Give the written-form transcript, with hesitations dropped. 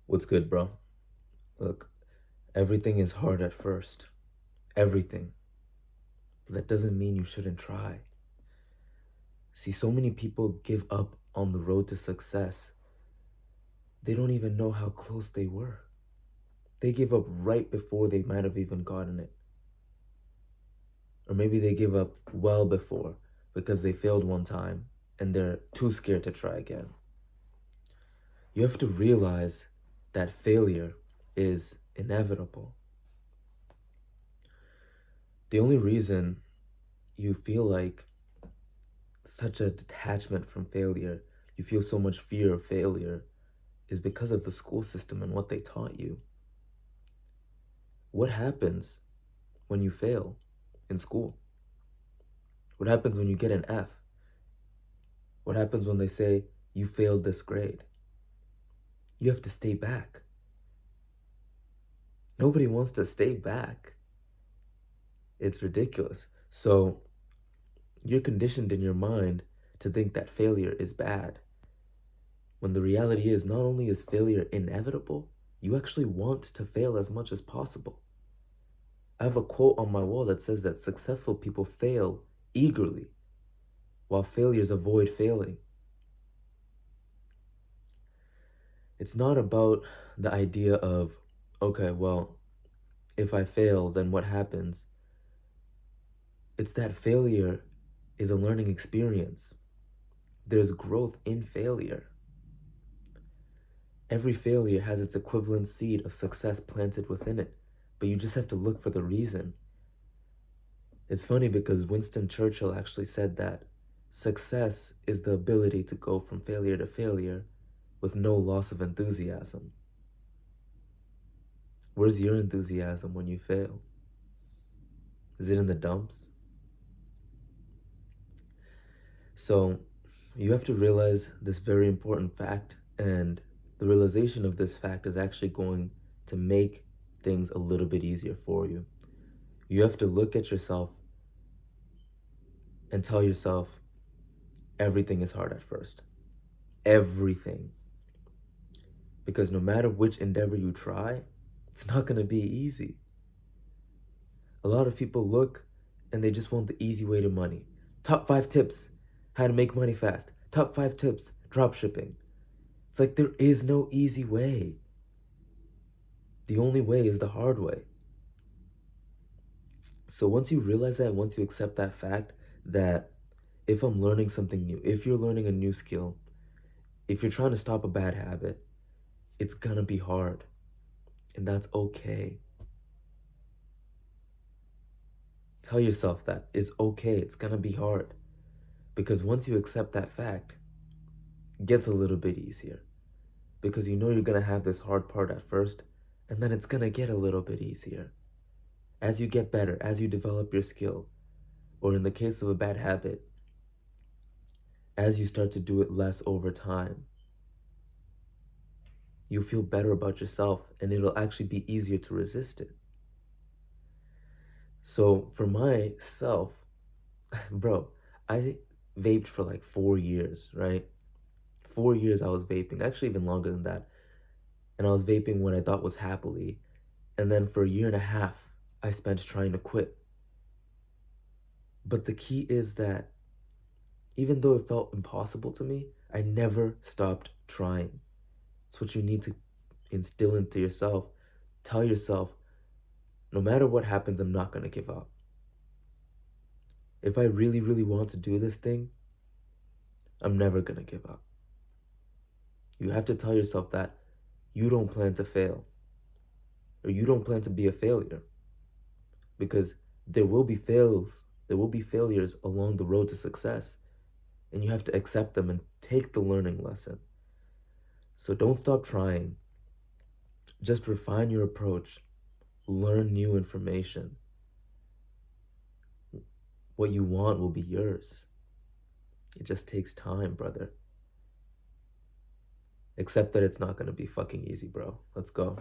What's good, bro? Look, everything is hard at first. Everything. But that doesn't mean you shouldn't try. See, so many people give up on the road to success. They don't even know how close they were. They give up right before they might have even gotten it. Or maybe they give up well before because they failed one time and they're too scared to try again. You have to realize that failure is inevitable. The only reason you feel like such a detachment from failure, you feel so much fear of failure, is because of the school system and what they taught you. What happens when you fail in school? What happens when you get an F? What happens when they say you failed this grade? You have to stay back. Nobody wants to stay back. It's ridiculous. So you're conditioned in your mind to think that failure is bad. When the reality is, not only is failure inevitable, you actually want to fail as much as possible. I have a quote on my wall that says that successful people fail eagerly, while failures avoid failing. It's not about the idea of, okay, well, if I fail, then what happens? It's that failure is a learning experience. There's growth in failure. Every failure has its equivalent seed of success planted within it, but you just have to look for the reason. It's funny because Winston Churchill actually said that success is the ability to go from failure to failure with no loss of enthusiasm. Where's your enthusiasm when you fail? Is it in the dumps? So you have to realize this very important fact, and the realization of this fact is actually going to make things a little bit easier for you. You have to look at yourself and tell yourself everything is hard at first. Everything. Because no matter which endeavor you try, it's not going to be easy. A lot of people look and they just want the easy way to money. Top 5 tips, how to make money fast. Top 5 tips, drop shipping. It's like there is no easy way. The only way is the hard way. So once you realize that, once you accept that fact that if I'm learning something new, if you're learning a new skill, if you're trying to stop a bad habit, it's gonna be hard. And that's okay. Tell yourself that it's okay, it's gonna be hard. Because once you accept that fact, it gets a little bit easier. Because you know you're gonna have this hard part at first, and then it's gonna get a little bit easier. As you get better, as you develop your skill, or in the case of a bad habit, as you start to do it less over time, you'll feel better about yourself and it'll actually be easier to resist it. So for myself, bro, I vaped for like 4 years, right? 4 years I was vaping, actually even longer than that. And I was vaping when I thought was happily. And then for a year and a half, I spent trying to quit. But the key is that even though it felt impossible to me, I never stopped trying. It's what you need to instill into yourself. Tell yourself, no matter what happens, I'm not going to give up. If I really, really want to do this thing, I'm never going to give up. You have to tell yourself that you don't plan to fail, or you don't plan to be a failure, because there will be fails, there will be failures along the road to success, and you have to accept them and take the learning lesson. So don't stop trying. Just refine your approach. Learn new information. What you want will be yours. It just takes time, brother. Accept that it's not gonna be fucking easy, bro. Let's go.